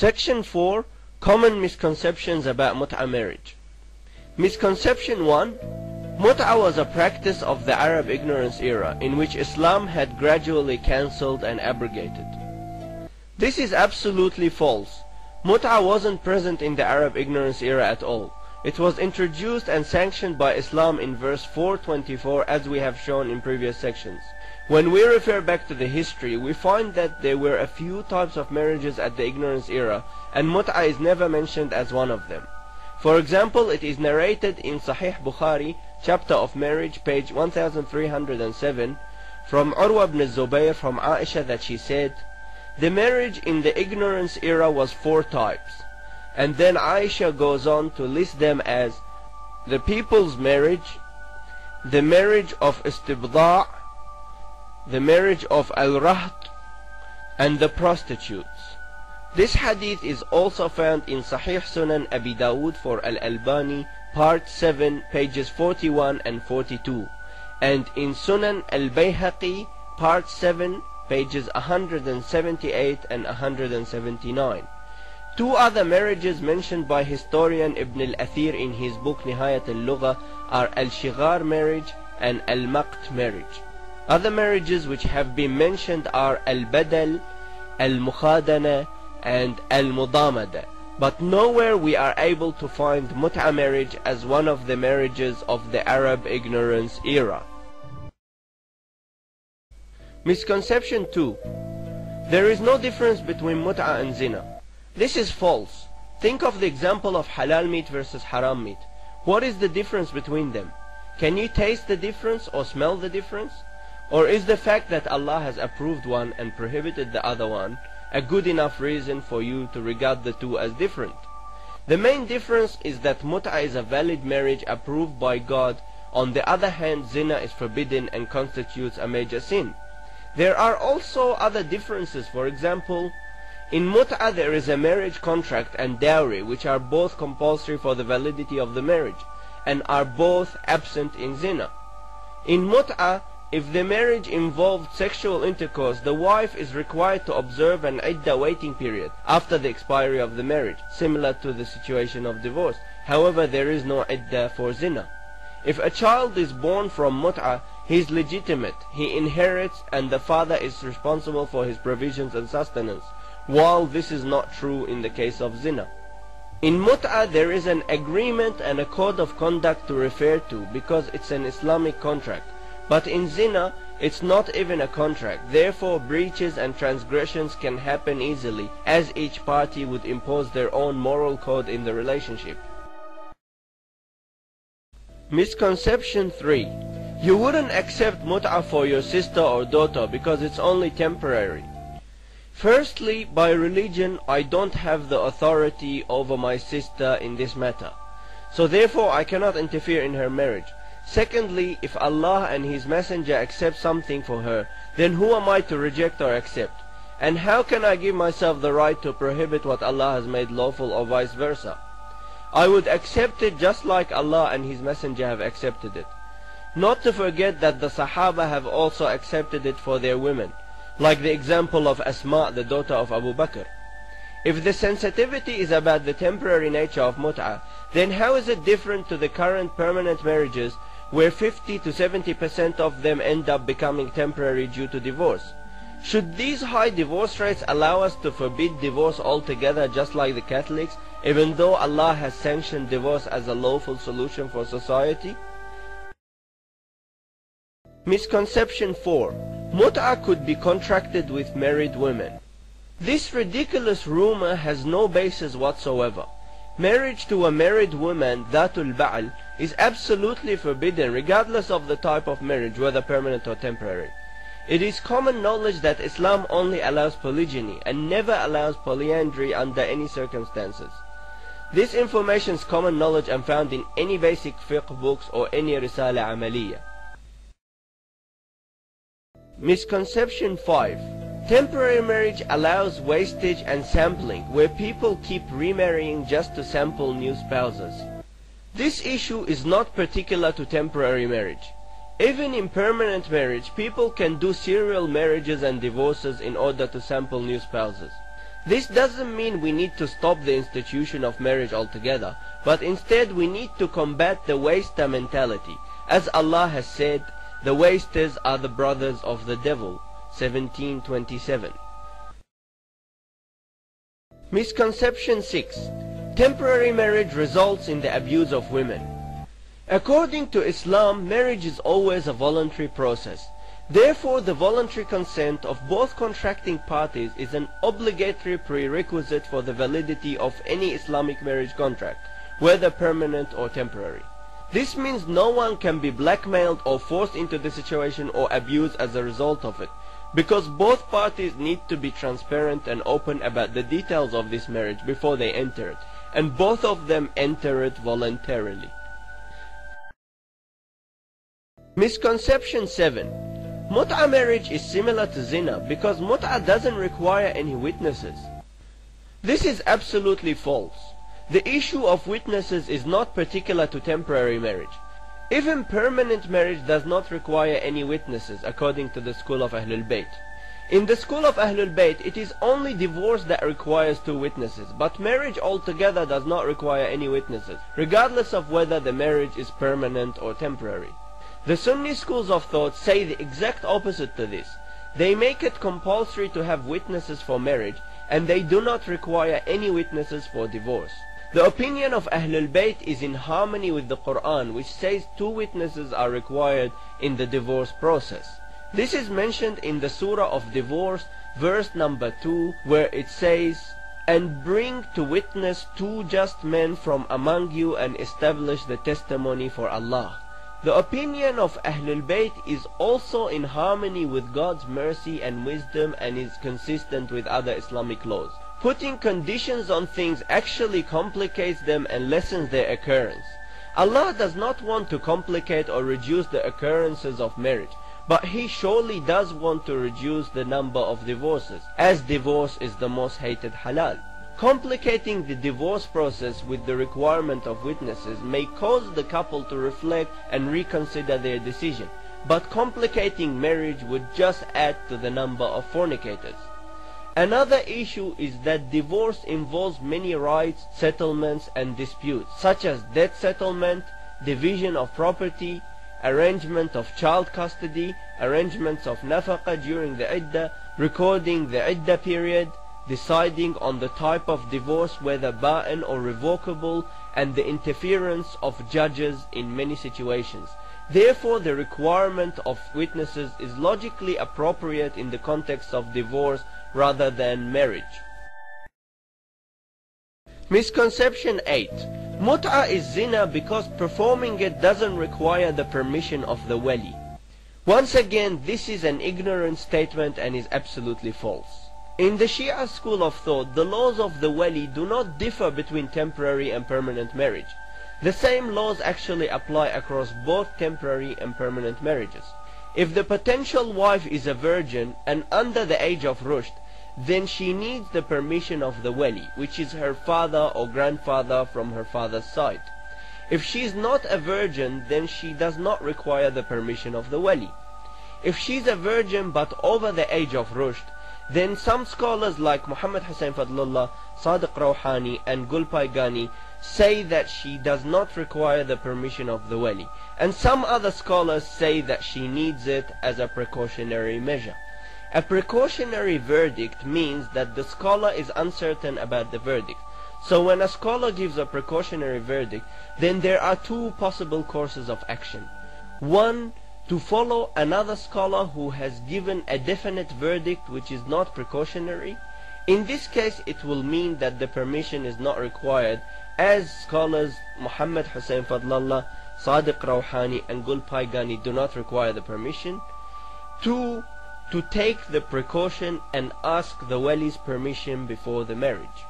Section 4. Common misconceptions about Mut'ah marriage. Misconception 1. Mut'ah was a practice of the Arab ignorance era in which Islam had gradually cancelled and abrogated. This is absolutely false. Mut'ah wasn't present in the Arab ignorance era at all. It was introduced and sanctioned by Islam in verse 424, as we have shown in previous sections. When we refer back to the history, we find that there were a few types of marriages at the ignorance era, and Mut'ah is never mentioned as one of them. For example, it is narrated in Sahih Bukhari, chapter of marriage, page 1307, from Urwa ibn Zubayr from Aisha that she said, "The marriage in the ignorance era was 4 types." And then Aisha goes on to list them as the people's marriage, the marriage of istibda', the marriage of al-raht, and the prostitutes. This hadith is also found in Sahih Sunan Abi Dawud for Al-Albani, part 7, pages 41 and 42, and in Sunan Al-Bayhaqi, part 7, pages 178 and 179. 2 other marriages mentioned by historian Ibn al-Athir in his book Nihayat al-Lugha are al-Shighar marriage and al-Maqt marriage. Other marriages which have been mentioned are al-Badal, al-Mukhadana, and al-Mudamada, but nowhere we are able to find Mut'ah marriage as one of the marriages of the Arab ignorance era. Misconception 2. There is no difference between Mut'ah and zina. This is false. Think of the example of halal meat versus haram meat. What is the difference between them? Can you taste the difference or smell the difference? Or is the fact that Allah has approved one and prohibited the other one a good enough reason for you to regard the two as different? The main difference is that Mut'ah is a valid marriage approved by God. On the other hand, zina is forbidden and constitutes a major sin. There are also other differences. For example, in Mut'ah there is a marriage contract and dowry, which are both compulsory for the validity of the marriage and are both absent in zina. In Mut'ah, if the marriage involved sexual intercourse, the wife is required to observe an iddah waiting period after the expiry of the marriage, similar to the situation of divorce. However, there is no iddah for zina. If a child is born from Mut'ah, he is legitimate, he inherits, and the father is responsible for his provisions and sustenance, while this is not true in the case of zina. In Mut'ah there is an agreement and a code of conduct to refer to because it's an Islamic contract. But in zina, it's not even a contract. Therefore, breaches and transgressions can happen easily, as each party would impose their own moral code in the relationship. Misconception 3. You wouldn't accept Mut'ah for your sister or daughter because it's only temporary. Firstly, by religion, I don't have the authority over my sister in this matter, so therefore I cannot interfere in her marriage. Secondly, if Allah and His Messenger accept something for her, then who am I to reject or accept? And how can I give myself the right to prohibit what Allah has made lawful or vice versa? I would accept it just like Allah and His Messenger have accepted it. Not to forget that the Sahaba have also accepted it for their women, like the example of Asma, the daughter of Abu Bakr. If the sensitivity is about the temporary nature of Mut'ah, then how is it different to the current permanent marriages where 50 to 70% of them end up becoming temporary due to divorce? Should these high divorce rates allow us to forbid divorce altogether just like the Catholics, even though Allah has sanctioned divorce as a lawful solution for society? Misconception 4. Mut'ah could be contracted with married women. This ridiculous rumor has no basis whatsoever. Marriage to a married woman, Dhatul Ba'al, is absolutely forbidden regardless of the type of marriage, whether permanent or temporary. It is common knowledge that Islam only allows polygyny and never allows polyandry under any circumstances. This information is common knowledge and found in any basic fiqh books or any risala amaliyah. Misconception 5. Temporary marriage allows wastage and sampling, where people keep remarrying just to sample new spouses. This issue is not particular to temporary marriage. Even in permanent marriage, people can do serial marriages and divorces in order to sample new spouses. This doesn't mean we need to stop the institution of marriage altogether, but instead we need to combat the waster mentality. As Allah has said, the wasters are the brothers of the devil, 17:27. Misconception 6. Temporary marriage results in the abuse of women. According to Islam, marriage is always a voluntary process. Therefore, the voluntary consent of both contracting parties is an obligatory prerequisite for the validity of any Islamic marriage contract, whether permanent or temporary. This means no one can be blackmailed or forced into the situation or abused as a result of it, because both parties need to be transparent and open about the details of this marriage before they enter it, and both of them enter it voluntarily. Misconception 7. Mut'ah marriage is similar to zina because mut'ah doesn't require any witnesses. This is absolutely false. The issue of witnesses is not particular to temporary marriage. Even permanent marriage does not require any witnesses according to the school of Ahlul Bayt. In the school of Ahlul Bayt, it is only divorce that requires 2 witnesses, but marriage altogether does not require any witnesses, regardless of whether the marriage is permanent or temporary. The Sunni schools of thought say the exact opposite to this. They make it compulsory to have witnesses for marriage, and they do not require any witnesses for divorce. The opinion of Ahlul Bayt is in harmony with the Qur'an, which says 2 witnesses are required in the divorce process. This is mentioned in the Surah of Divorce, verse number 2, where it says, "And bring to witness 2 just men from among you and establish the testimony for Allah." The opinion of Ahlul Bayt is also in harmony with God's mercy and wisdom and is consistent with other Islamic laws. Putting conditions on things actually complicates them and lessens their occurrence. Allah does not want to complicate or reduce the occurrences of marriage, but He surely does want to reduce the number of divorces, as divorce is the most hated halal. Complicating the divorce process with the requirement of witnesses may cause the couple to reflect and reconsider their decision, but complicating marriage would just add to the number of fornicators. Another issue is that divorce involves many rights, settlements, and disputes, such as debt settlement, division of property, arrangement of child custody, arrangements of nafaqah during the iddah, recording the iddah period, deciding on the type of divorce, whether ba'in or revocable, and the interference of judges in many situations. Therefore, the requirement of witnesses is logically appropriate in the context of divorce rather than marriage. Misconception 8. Mut'ah is zina because performing it doesn't require the permission of the wali. Once again, this is an ignorant statement and is absolutely false. In the Shia school of thought, the laws of the wali do not differ between temporary and permanent marriage. The same laws actually apply across both temporary and permanent marriages. If the potential wife is a virgin and under the age of rushd, then she needs the permission of the wali, which is her father or grandfather from her father's side. If she is not a virgin, then she does not require the permission of the wali. If she is a virgin but over the age of rushd, then some scholars like Muhammad Hussain Fadlullah, Sadiq Rawhani, and Gulpaigani say that she does not require the permission of the wali, and some other scholars say that she needs it as a precautionary measure. A precautionary verdict means that the scholar is uncertain about the verdict. So when a scholar gives a precautionary verdict, then there are 2 possible courses of action. 1, to follow another scholar who has given a definite verdict which is not precautionary. In this case, it will mean that the permission is not required, as scholars Muhammad Hussain Fadlallah, Sadiq Rawhani, and Gulpaigani do not require the permission. 2, to take the precaution and ask the wali's permission before the marriage.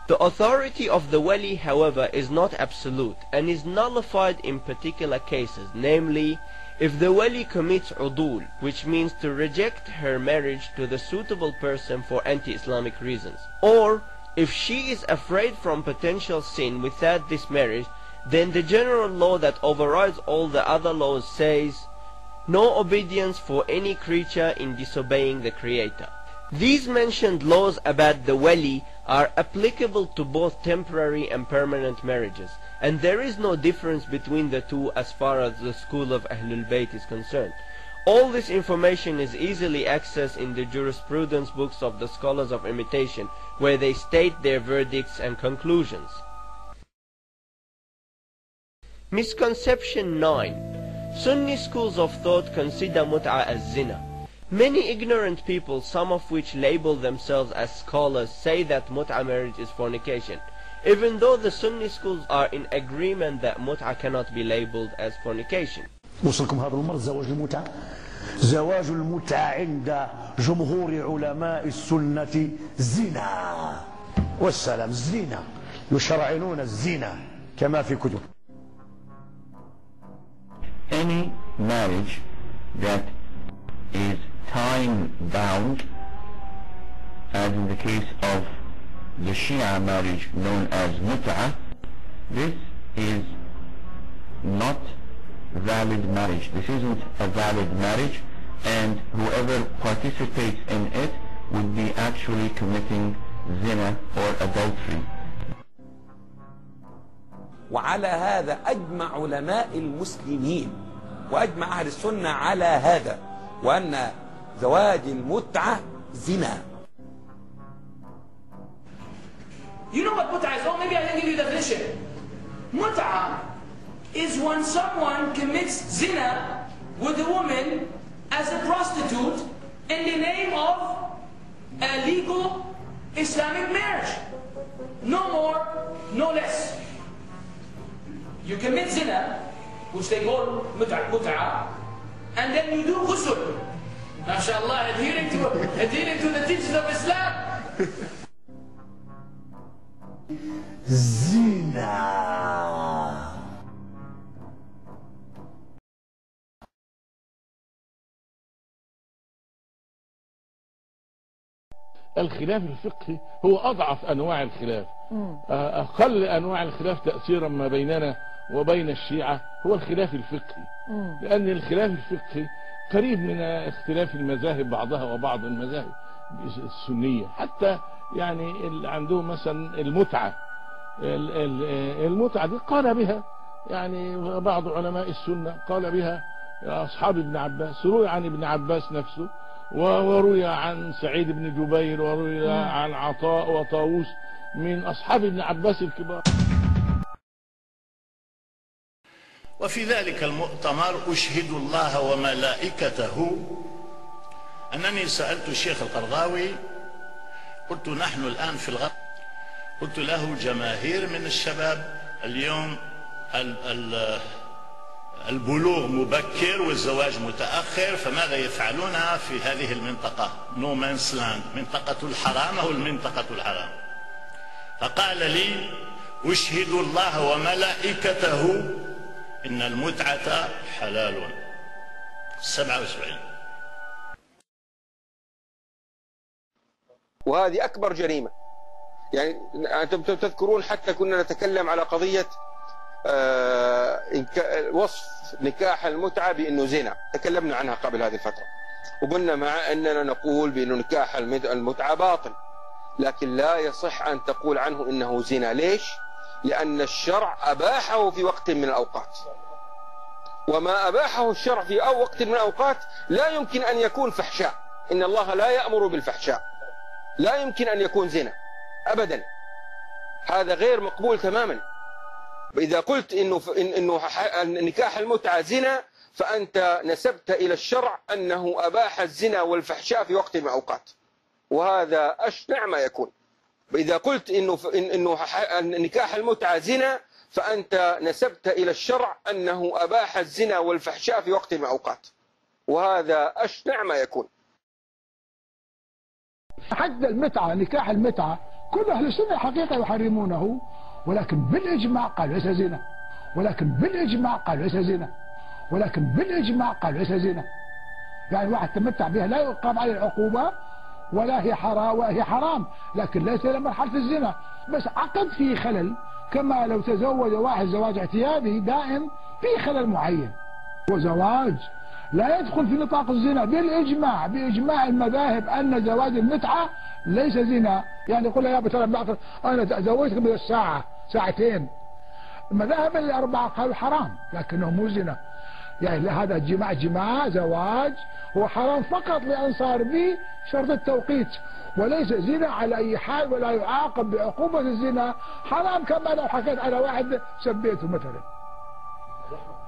The authority of the wali, however, is not absolute and is nullified in particular cases, namely, if the wali commits udul, which means to reject her marriage to the suitable person for anti-Islamic reasons, or if she is afraid from potential sin without this marriage, then the general law that overrides all the other laws says, no obedience for any creature in disobeying the Creator. These mentioned laws about the wali are applicable to both temporary and permanent marriages, and there is no difference between the two as far as the school of Ahlul Bayt is concerned. All this information is easily accessed in the jurisprudence books of the scholars of imitation, where they state their verdicts and conclusions. Misconception 9. Sunni schools of thought consider Mut'ah as zina. Many ignorant people, some of which label themselves as scholars, say that Mut'ah marriage is fornication, even though the Sunni schools are in agreement that Mut'ah cannot be labeled as fornication. وصلكم هذا المرض زواج المتعة. زواج المتعة عند جمهور علماء السنة زنا والسلام. الزنا يشرعنون الزنا كما في كتب. Any marriage that is time bound, as in the case of the Shia marriage known as Mut'ah, this is not valid marriage. This isn't a valid marriage, and whoever participates in it would be actually committing zina or adultery. وعلى هذا أجمع علماء المسلمين وأجمع أهل السنة على هذا، وأن زواج المتعة زنا. You know what Mut'ah is? Oh, maybe I didn't give you the definition. Mut'ah is when someone commits zina with a woman as a prostitute in the name of a legal Islamic marriage. No more, no less. You commit zina, which they call Mut'ah, and then you do ghusl. MashaAllah, adhering to the teachings of Islam. زنا. الخلاف الفقهي هو أضعف أنواع الخلاف. أقل أنواع الخلاف تأثيرا ما بيننا وبين الشيعة هو الخلاف الفقهي، لأن الخلاف الفقهي قريب من اختلاف المذاهب بعضها وبعض المذاهب السنية. حتى يعني اللي عندهم مثلا المتعة، المتعة دي قال بها يعني بعض علماء السنة، قال بها أصحاب ابن عباس، روي عن ابن عباس نفسه، وروي عن سعيد بن جبير، وروي عن عطاء وطاووس من أصحاب ابن عباس الكبار. وفي ذلك المؤتمر أشهد الله وملائكته أنني سألت الشيخ القرضاوي، قلت نحن الآن في الغرب، قلت له جماهير من الشباب اليوم البلوغ مبكر والزواج متأخر، فماذا يفعلون في هذه المنطقة نو مانس لاند، منطقة الحرام أو المنطقة الحرام؟ فقال لي أشهد الله وملائكته إن المتعة حلال. 77. وهذه أكبر جريمة. يعني أنتم تذكرون حتى كنا نتكلم على قضية وصف نكاح المتعة بأنه زنا، تكلمنا عنها قبل هذه الفترة، وقلنا مع أننا نقول بأنه نكاح المتعة باطل، لكن لا يصح أن تقول عنه إنه زنا. ليش؟ لأن الشرع أباحه في وقت من الأوقات، وما أباحه الشرع في أو وقت من الأوقات لا يمكن أن يكون فحشاء. إن الله لا يأمر بالفحشاء، لا يمكن أن يكون زنا أبدا، هذا غير مقبول تماما. إذا قلت إنه نكاح المتعة زنا فأنت نسبت إلى الشرع أنه أباح الزنا والفحشاء في وقت من الأوقات، وهذا أشنع ما يكون. إذا قلت إنه نكاح المتعة زنا فأنت نسبت إلى الشرع أنه أباح الزنا والفحشاء في وقت من الأوقات، وهذا أشنع ما يكون. حتى المتعة، نكاح المتعة كل أهل السنة حقيقة يحرمونه، ولكن بالإجماع قال ليس زنا، ولكن بالإجماع قال ليس زنا، ولكن بالإجماع قال ليس زنا. يعني واحد تمتع بها لا يقام عليه العقوبة ولا هي حرام، لكن ليس إلى مرحلة الزنا، بس عقد فيه خلل، كما لو تزوج واحد زواج اعتيادي دائم فيه خلل معين. وزواج لا يدخل في نطاق الزنا بالإجماع، بإجماع المذاهب أن زواج المتعة ليس زنا. يعني يقول يا أبو ترى أنا زوجتك من الساعة ساعتين، المذاهب الأربعة قالوا حرام لكنه مو زنا. يعني هذا جماع زواج هو حرام فقط لأن صار به شرط التوقيت، وليس زنا على أي حال، ولا يعاقب بعقوبة الزنا. حرام كما لو حكيت على واحد سبيته مثلا.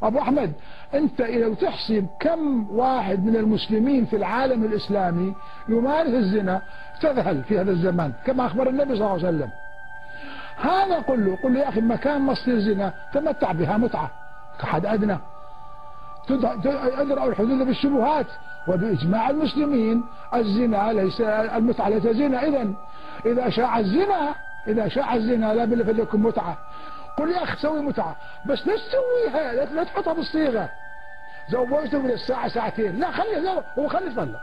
أبو أحمد، أنت لو تحسب كم واحد من المسلمين في العالم الإسلامي يمارس الزنا تذهل في هذا الزمان كما أخبر النبي صلى الله عليه وسلم. هذا قل له يا أخي مكان مصير زنا تمتع بها متعة كحد أدنى، أدرأوا الحدود بالشبهات. وبإجماع المسلمين الزنا ليس، المتعة ليس زنا. إذا شاع الزنا لا بد فليكن متعة. قل يا أخي سوي متعة بس لا تسويها، لا تحطها بالصيغة زوجته من الساعة ساعتين، لا خليه زوج وخليه يطلق.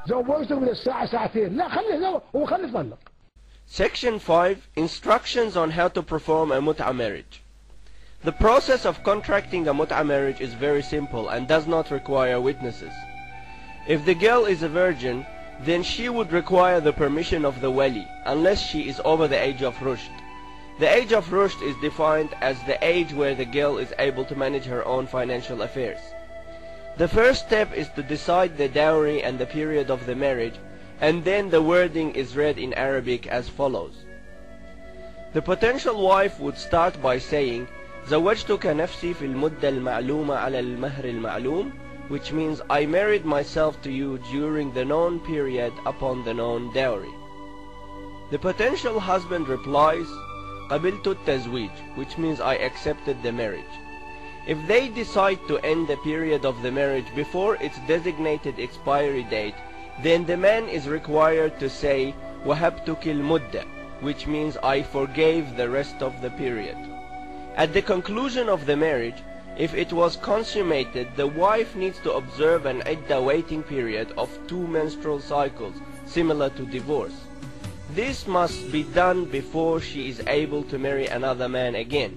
زوجته من الساعة ساعتين، لا خليه زوج وخليه يطلق. Section 5. Instructions on how to perform a Mut'ah marriage. The process of contracting a Mut'ah marriage is very simple and does not require witnesses. If the girl is a virgin, then she would require the permission of the wali, unless she is over the age of rushd. The age of rushd is defined as the age where the girl is able to manage her own financial affairs. The first step is to decide the dowry and the period of the marriage, and then the wording is read in Arabic as follows. The potential wife would start by saying, زوجتك نفسي في المدة المعلومة على المهر المعلوم, which means I married myself to you during the known period upon the known dowry. The potential husband replies, قبلت التزويج, which means I accepted the marriage. If they decide to end the period of the marriage before its designated expiry date, then the man is required to say وهبتك المدة, which means I forgave the rest of the period. At the conclusion of the marriage, if it was consummated, the wife needs to observe an iddah waiting period of 2 menstrual cycles, similar to divorce. This must be done before she is able to marry another man again.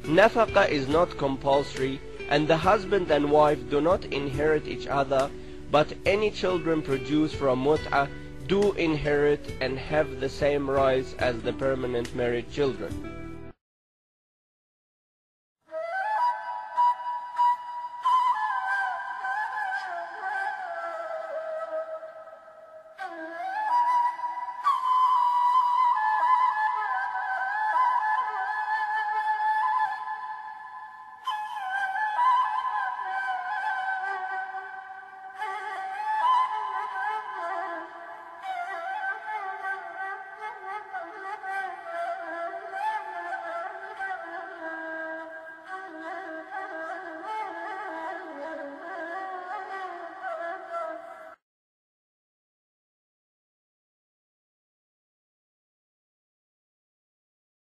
Nafaqah is not compulsory, and the husband and wife do not inherit each other, but any children produced from Mut'ah do inherit and have the same rights as the permanent married children.